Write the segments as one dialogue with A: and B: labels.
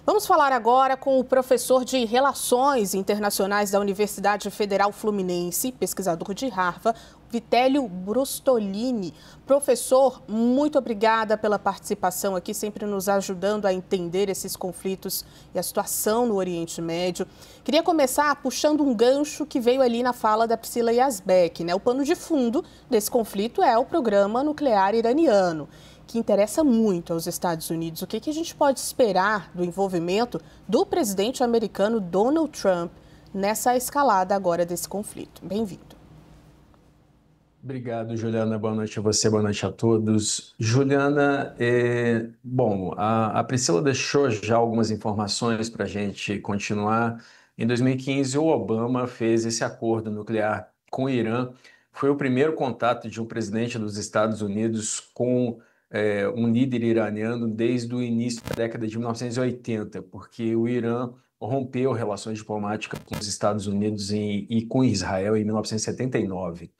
A: Vamos falar agora com o professor de Relações Internacionais da Universidade Federal Fluminense, pesquisador de Harvard, Vitélio Brustolin. Professor, muito obrigada pela participação aqui, sempre nos ajudando a entender esses conflitos e a situação no Oriente Médio. Queria começar puxando um gancho que veio ali na fala da Priscila Yazbek, né? O pano de fundo desse conflito é o programa nuclear iraniano, que interessa muito aos Estados Unidos. O que a gente pode esperar do envolvimento do presidente americano Donald Trump nessa escalada agora desse conflito? Bem-vindo.
B: Obrigado, Juliana. Boa noite a você, boa noite a todos. Juliana, a Priscila deixou já algumas informações para a gente continuar. Em 2015, o Obama fez esse acordo nuclear com o Irã. Foi o primeiro contato de um presidente dos Estados Unidos com um líder iraniano desde o início da década de 1980, porque o Irã rompeu relações diplomáticas com os Estados Unidos e com Israel em 1979.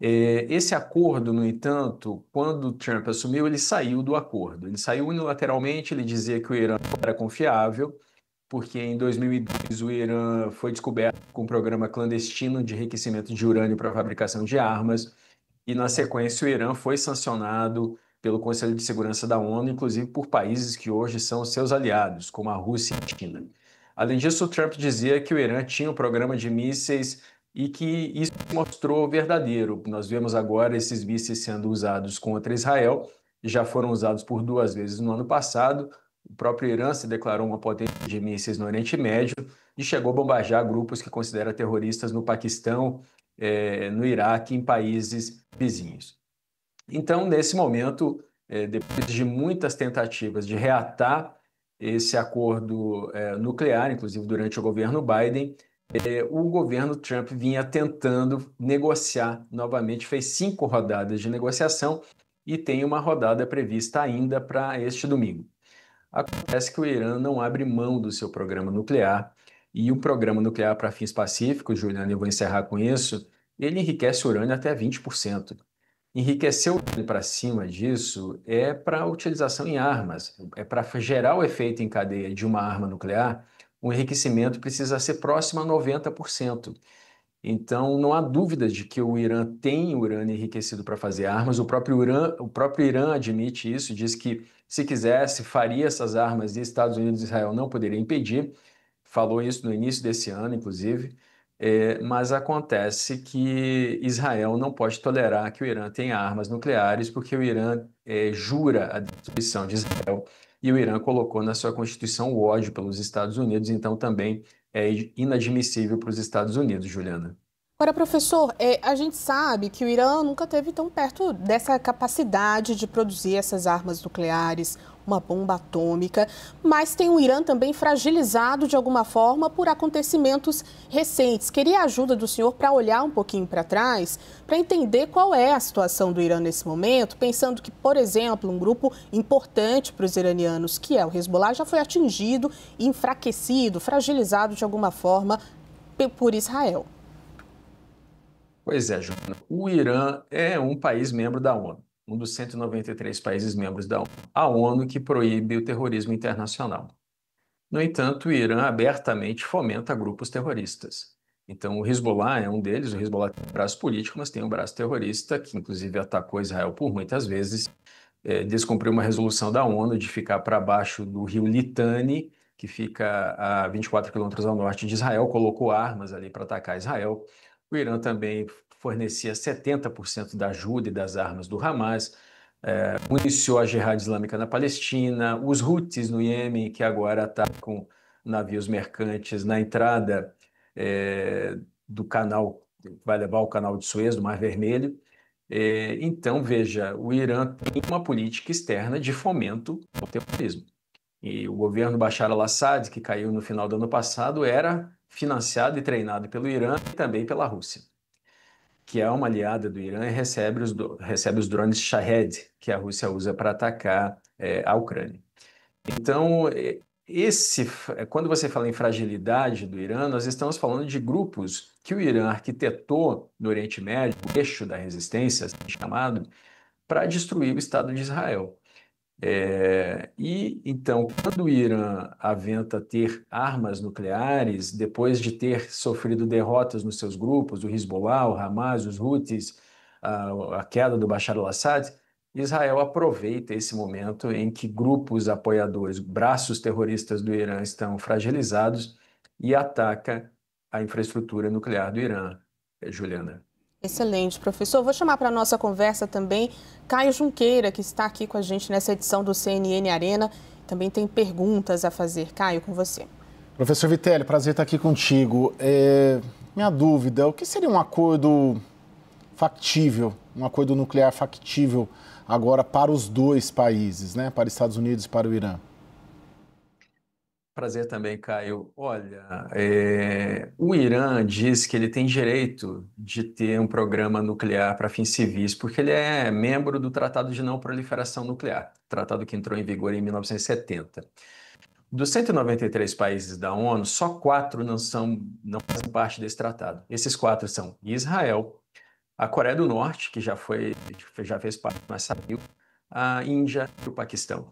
B: Esse acordo, no entanto, quando Trump assumiu, ele saiu do acordo. Ele saiu unilateralmente, ele dizia que o Irã não era confiável, porque em 2002 o Irã foi descoberto com um programa clandestino de enriquecimento de urânio para a fabricação de armas, e na sequência o Irã foi sancionado pelo Conselho de Segurança da ONU, inclusive por países que hoje são seus aliados, como a Rússia e a China. Além disso, o Trump dizia que o Irã tinha um programa de mísseis e que isso mostrou verdadeiro. Nós vemos agora esses mísseis sendo usados contra Israel, já foram usados por 2 vezes no ano passado. O próprio Irã se declarou uma potência de mísseis no Oriente Médio e chegou a bombardear grupos que considera terroristas no Paquistão, no Iraque e em países vizinhos. Então, nesse momento, depois de muitas tentativas de reatar esse acordo nuclear, inclusive durante o governo Biden, o governo Trump vinha tentando negociar novamente, fez 5 rodadas de negociação e tem uma rodada prevista ainda para este domingo. Acontece que o Irã não abre mão do seu programa nuclear, e o programa nuclear para fins pacíficos, Juliana, eu vou encerrar com isso, ele enriquece urânio até 20%. Enriquecer o urânio para cima disso é para utilização em armas, é para gerar o efeito em cadeia de uma arma nuclear. O enriquecimento precisa ser próximo a 90%. Então, não há dúvida de que o Irã tem urânio enriquecido para fazer armas. O próprio Irã admite isso, diz que, se quisesse, faria essas armas e Estados Unidos e Israel não poderiam impedir. Falou isso no início desse ano, inclusive. Mas acontece que Israel não pode tolerar que o Irã tenha armas nucleares, porque o Irã jura a destruição de Israel, e o Irã colocou na sua Constituição o ódio pelos Estados Unidos, então também é inadmissível para os Estados Unidos, Juliana.
A: Agora, professor, a gente sabe que o Irã nunca esteve tão perto dessa capacidade de produzir essas armas nucleares, uma bomba atômica, mas tem o Irã também fragilizado de alguma forma por acontecimentos recentes. Queria a ajuda do senhor para olhar um pouquinho para trás, para entender qual é a situação do Irã nesse momento, pensando que, por exemplo, um grupo importante para os iranianos, que é o Hezbollah, já foi atingido, enfraquecido, fragilizado de alguma forma por Israel.
B: Pois é, Joana. O Irã é um país membro da ONU, um dos 193 países membros da ONU. A ONU que proíbe o terrorismo internacional. No entanto, o Irã abertamente fomenta grupos terroristas. Então, o Hezbollah é um deles. O Hezbollah tem um braço político, mas tem um braço terrorista, que inclusive atacou Israel por muitas vezes. Descumpriu uma resolução da ONU de ficar para baixo do rio Litani, que fica a 24 quilômetros ao norte de Israel, colocou armas ali para atacar Israel. O Irã também fornecia 70% da ajuda e das armas do Hamas, municiou a Jihad Islâmica na Palestina, os Houthis no Iêmen, que agora atacam navios mercantes na entrada do canal, vai levar ao canal de Suez, do Mar Vermelho. Então, veja, o Irã tem uma política externa de fomento ao terrorismo. E o governo Bashar al-Assad, que caiu no final do ano passado, era financiado e treinado pelo Irã e também pela Rússia, que é uma aliada do Irã e recebe os drones Shahed, que a Rússia usa para atacar a Ucrânia. Então, quando você fala em fragilidade do Irã, nós estamos falando de grupos que o Irã arquitetou no Oriente Médio, o eixo da resistência, assim chamado, para destruir o Estado de Israel. E então, quando o Irã aventa ter armas nucleares, depois de ter sofrido derrotas nos seus grupos, o Hezbollah, o Hamas, os Houthis, a queda do Bashar al-Assad, Israel aproveita esse momento em que grupos apoiadores, braços terroristas do Irã estão fragilizados e ataca a infraestrutura nuclear do Irã, Juliana.
A: Excelente, professor. Vou chamar para a nossa conversa também Caio Junqueira, que está aqui com a gente nessa edição do CNN Arena. Também tem perguntas a fazer. Caio, com você.
C: Professor Vitelli, prazer estar aqui contigo. Minha dúvida, o que seria um acordo factível, um acordo nuclear factível agora para os dois países, né? Para os Estados Unidos e para o Irã?
B: Prazer também, Caio. Olha, o Irã diz que ele tem direito de ter um programa nuclear para fins civis, porque ele é membro do Tratado de Não Proliferação Nuclear, tratado que entrou em vigor em 1970. Dos 193 países da ONU, só 4 não fazem parte desse tratado. Esses 4 são Israel, a Coreia do Norte, que já fez parte, mas saiu, a Índia e o Paquistão.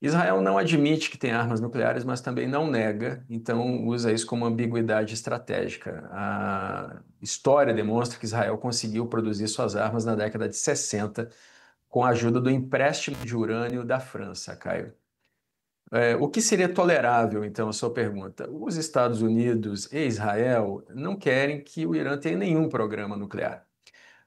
B: Israel não admite que tem armas nucleares, mas também não nega, então usa isso como ambiguidade estratégica. A história demonstra que Israel conseguiu produzir suas armas na década de 60 com a ajuda do empréstimo de urânio da França, Caio. O que seria tolerável, então, a sua pergunta? Os Estados Unidos e Israel não querem que o Irã tenha nenhum programa nuclear.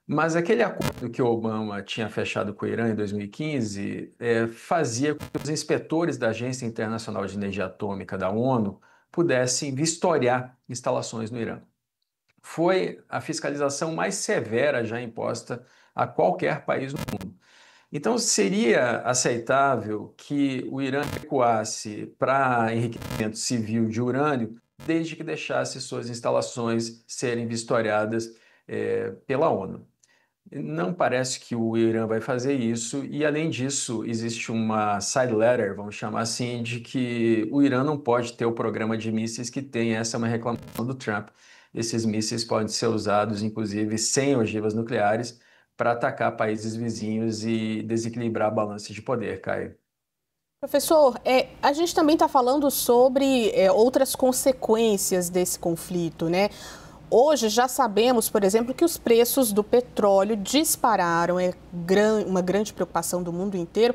B: Mas aquele acordo que o Obama tinha fechado com o Irã em 2015 fazia com que os inspetores da Agência Internacional de Energia Atômica da ONU pudessem vistoriar instalações no Irã. Foi a fiscalização mais severa já imposta a qualquer país no mundo. Então, seria aceitável que o Irã recuasse para enriquecimento civil de urânio, desde que deixasse suas instalações serem vistoriadas pela ONU. Não parece que o Irã vai fazer isso, e além disso, existe uma side letter, vamos chamar assim, de que o Irã não pode ter o programa de mísseis que tem. Essa é uma reclamação do Trump. Esses mísseis podem ser usados, inclusive, sem ogivas nucleares, para atacar países vizinhos e desequilibrar a balança de poder, Caio.
A: Professor, a gente também está falando sobre outras consequências desse conflito, né? Hoje já sabemos, por exemplo, que os preços do petróleo dispararam, uma grande preocupação do mundo inteiro.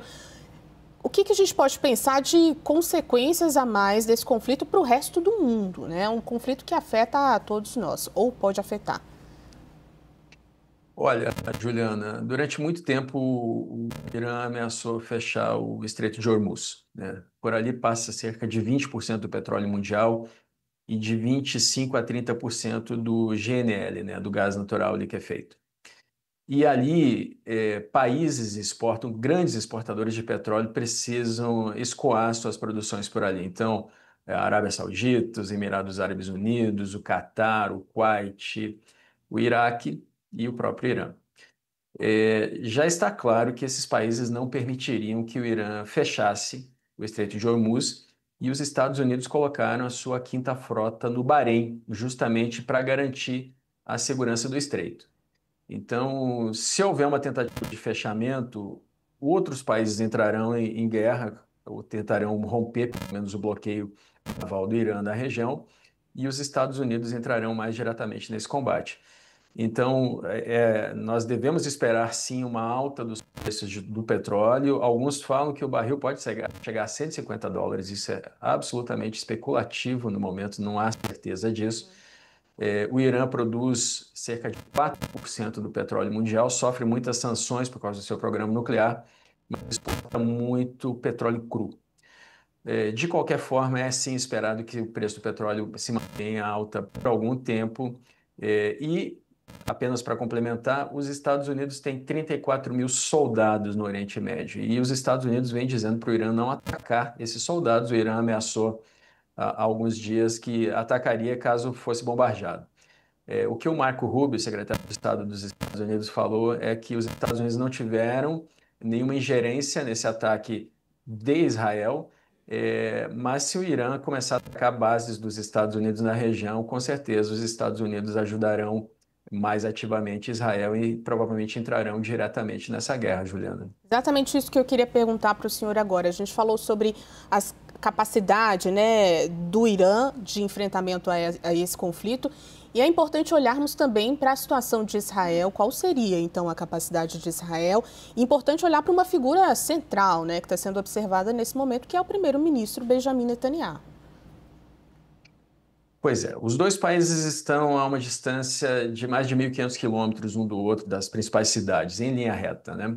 A: O que a gente pode pensar de consequências a mais desse conflito para o resto do mundo, né? Um conflito que afeta a todos nós, ou pode afetar.
B: Olha, Juliana, durante muito tempo o Irã ameaçou fechar o Estreito de Hormuz, né? Por ali passa cerca de 20% do petróleo mundial e de 25 a 30% do GNL, né, do gás natural liquefeito. E ali, países exportam, grandes exportadores de petróleo precisam escoar suas produções por ali. Então, a Arábia Saudita, os Emirados Árabes Unidos, o Catar, o Kuwait, o Iraque e o próprio Irã. Já está claro que esses países não permitiriam que o Irã fechasse o Estreito de Hormuz, e os Estados Unidos colocaram a sua quinta frota no Bahrein, justamente para garantir a segurança do estreito. Então, se houver uma tentativa de fechamento, outros países entrarão em guerra ou tentarão romper, pelo menos, o bloqueio naval do Irã na região, e os Estados Unidos entrarão mais diretamente nesse combate. Então, nós devemos esperar sim uma alta dos preços do petróleo. Alguns falam que o barril pode chegar a $150. Isso é absolutamente especulativo no momento, não há certeza disso. O Irã produz cerca de 4% do petróleo mundial, sofre muitas sanções por causa do seu programa nuclear, mas exporta muito petróleo cru. De qualquer forma, é sim esperado que o preço do petróleo se mantenha alta por algum tempo. E, apenas para complementar, os Estados Unidos têm 34 mil soldados no Oriente Médio. E os Estados Unidos vêm dizendo para o Irã não atacar esses soldados. O Irã ameaçou há alguns dias que atacaria caso fosse bombardeado. O que o Marco Rubio, secretário de Estado dos Estados Unidos, falou é que os Estados Unidos não tiveram nenhuma ingerência nesse ataque de Israel, mas se o Irã começar a atacar bases dos Estados Unidos na região, com certeza os Estados Unidos ajudarão mais ativamente Israel e provavelmente entrarão diretamente nessa guerra, Juliana.
A: Exatamente isso que eu queria perguntar para o senhor agora. A gente falou sobre a capacidade, né, do Irã de enfrentamento a esse conflito. E é importante olharmos também para a situação de Israel. Qual seria, então, a capacidade de Israel? E importante olhar para uma figura central, né, que está sendo observada nesse momento, que é o primeiro-ministro Benjamin Netanyahu.
B: Pois é, os dois países estão a uma distância de mais de 1.500 quilômetros um do outro, das principais cidades, em linha reta, né?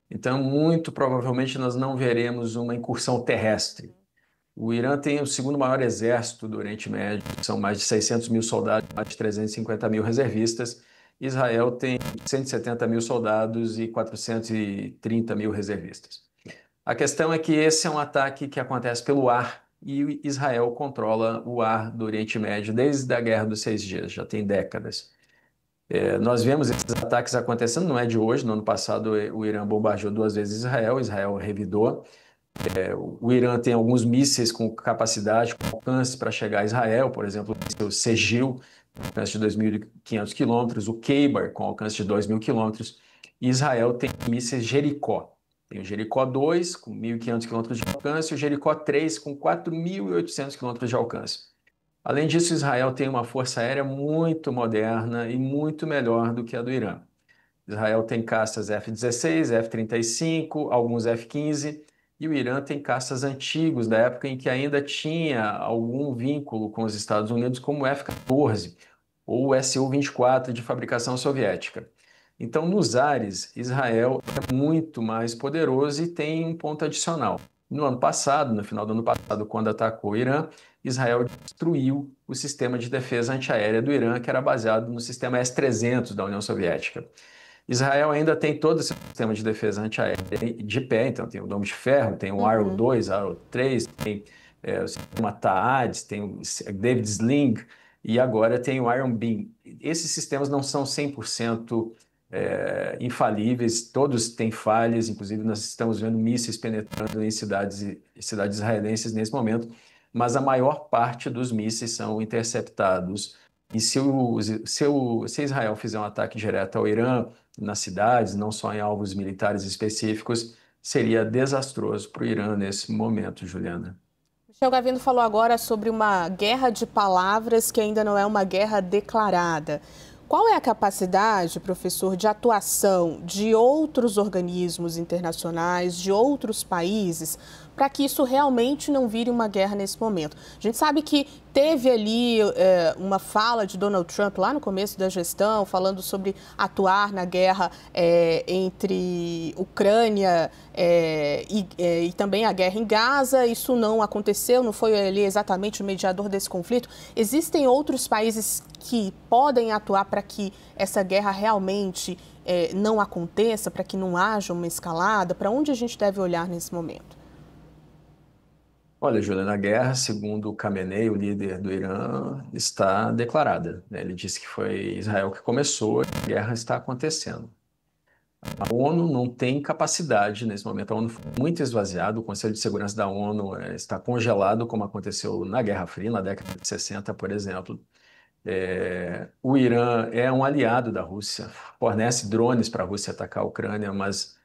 B: Então, muito provavelmente nós não veremos uma incursão terrestre. O Irã tem o segundo maior exército do Oriente Médio, são mais de 600 mil soldados, mais de 350 mil reservistas. Israel tem 170 mil soldados e 430 mil reservistas. A questão é que esse é um ataque que acontece pelo ar e Israel controla o ar do Oriente Médio desde a Guerra dos Seis Dias, já tem décadas. Nós vemos esses ataques acontecendo, não é de hoje, no ano passado o Irã bombardeou 2 vezes Israel, Israel revidou. O Irã tem alguns mísseis com capacidade, com alcance para chegar a Israel, por exemplo, o Segil, com alcance de 2.500 quilômetros, o Kheibar, com alcance de 2.000 quilômetros, e Israel tem mísseis Jericó. Tem o Jericó 2, com 1.500 quilômetros de alcance, e o Jericó 3, com 4.800 quilômetros de alcance. Além disso, Israel tem uma força aérea muito moderna e muito melhor do que a do Irã. Israel tem caças F-16, F-35, alguns F-15, e o Irã tem caças antigos, da época em que ainda tinha algum vínculo com os Estados Unidos, como o F-14 ou o Su-24 de fabricação soviética. Então, nos ares, Israel é muito mais poderoso e tem um ponto adicional. No ano passado, no final do ano passado, quando atacou o Irã, Israel destruiu o sistema de defesa antiaérea do Irã, que era baseado no sistema S-300 da União Soviética. Israel ainda tem todo esse sistema de defesa antiaérea de pé, então tem o Dome de Ferro, tem o Arrow 2, Arrow 3, tem o sistema TAADS, tem o David Sling e agora tem o Iron Beam. Esses sistemas não são 100% infalíveis, todos têm falhas, inclusive nós estamos vendo mísseis penetrando em cidades israelenses nesse momento, mas a maior parte dos mísseis são interceptados. E se Israel fizer um ataque direto ao Irã, nas cidades, não só em alvos militares específicos, seria desastroso para o Irã nesse momento, Juliana.
A: Michel Gavino falou agora sobre uma guerra de palavras que ainda não é uma guerra declarada. Qual é a capacidade, professor, de atuação de outros organismos internacionais, de outros países, para que isso realmente não vire uma guerra nesse momento? A gente sabe que teve ali uma fala de Donald Trump lá no começo da gestão, falando sobre atuar na guerra entre Ucrânia e também a guerra em Gaza. Isso não aconteceu, não foi ele exatamente o mediador desse conflito. Existem outros países que podem atuar para que essa guerra realmente não aconteça, para que não haja uma escalada? Para onde a gente deve olhar nesse momento?
B: Olha, Juliana, a guerra, segundo o Khamenei, o líder do Irã, está declarada, né? Ele disse que foi Israel que começou, a guerra está acontecendo. A ONU não tem capacidade nesse momento, a ONU foi muito esvaziada, o Conselho de Segurança da ONU está congelado, como aconteceu na Guerra Fria, na década de 60, por exemplo. O Irã é um aliado da Rússia, fornece drones para a Rússia atacar a Ucrânia, mas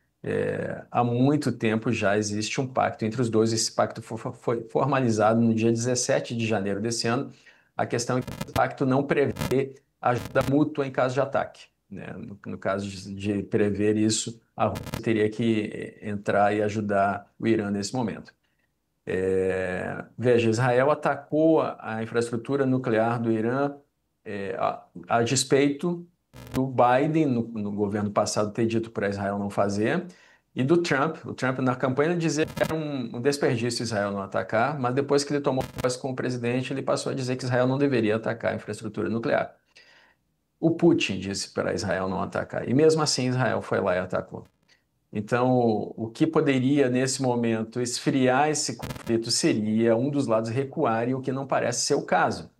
B: há muito tempo já existe um pacto entre os dois. Esse pacto foi formalizado no dia 17 de janeiro desse ano. A questão é que o pacto não prevê ajuda mútua em caso de ataque, né? No caso de prever isso, a Rússia teria que entrar e ajudar o Irã nesse momento. Veja, Israel atacou a infraestrutura nuclear do Irã a despeito do Biden, no governo passado, ter dito para Israel não fazer, e do Trump. O Trump, na campanha, dizia que era um desperdício Israel não atacar, mas depois que ele tomou posse como presidente, ele passou a dizer que Israel não deveria atacar a infraestrutura nuclear. O Putin disse para Israel não atacar, e mesmo assim Israel foi lá e atacou. Então, o que poderia, nesse momento, esfriar esse conflito seria um dos lados recuar, e o que não parece ser o caso.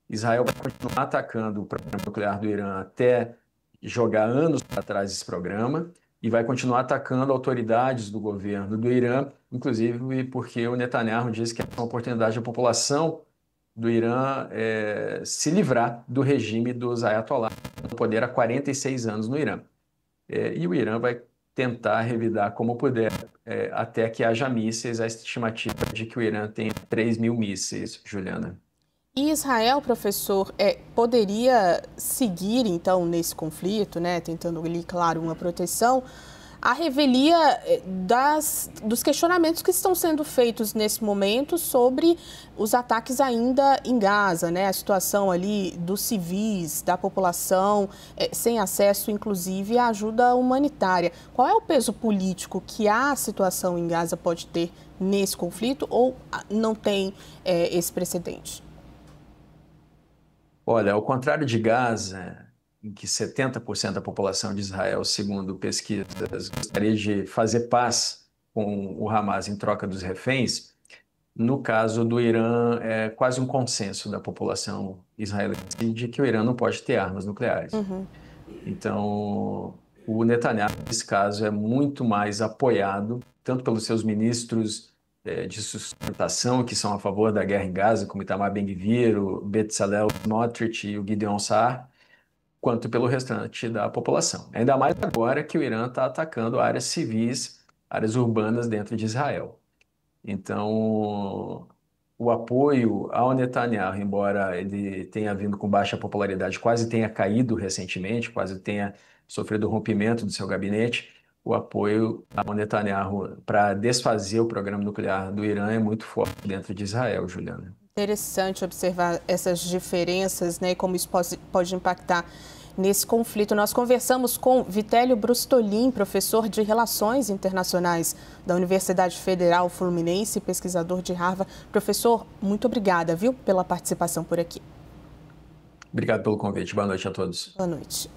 B: Israel vai continuar atacando o programa nuclear do Irã até jogar anos para trás esse programa e vai continuar atacando autoridades do governo do Irã, inclusive porque o Netanyahu disse que é uma oportunidade da população do Irã se livrar do regime dos ayatollahs, poder há 46 anos no Irã. E o Irã vai tentar revidar como puder, até que haja mísseis. A estimativa de que o Irã tem 3.000 mísseis, Juliana.
A: E Israel, professor, poderia seguir, então, nesse conflito, né, tentando ali, claro, uma proteção, a revelia dos questionamentos que estão sendo feitos nesse momento sobre os ataques ainda em Gaza, né, a situação ali dos civis, da população, sem acesso, inclusive, à ajuda humanitária. Qual é o peso político que a situação em Gaza pode ter nesse conflito ou não tem esse precedente?
B: Olha, ao contrário de Gaza, em que 70% da população de Israel, segundo pesquisas, gostaria de fazer paz com o Hamas em troca dos reféns, no caso do Irã, é quase um consenso da população israelense de que o Irã não pode ter armas nucleares. Então, o Netanyahu, nesse caso, é muito mais apoiado, tanto pelos seus ministros de sustentação, que são a favor da guerra em Gaza, como Itamar Ben-Gvir, o Bezalel Smotrich e o Gideon Sa'ar, quanto pelo restante da população. Ainda mais agora que o Irã está atacando áreas civis, áreas urbanas dentro de Israel. Então, o apoio ao Netanyahu, embora ele tenha vindo com baixa popularidade, quase tenha caído recentemente, quase tenha sofrido rompimento do seu gabinete, o apoio ao Netanyahu para desfazer o programa nuclear do Irã é muito forte dentro de Israel, Juliana.
A: Interessante observar essas diferenças, né, e como isso pode impactar nesse conflito. Nós conversamos com Vitélio Brustolin, professor de Relações Internacionais da Universidade Federal Fluminense, pesquisador de Harvard. Professor, muito obrigada, viu, pela participação por aqui.
B: Obrigado pelo convite. Boa noite a todos.
A: Boa noite.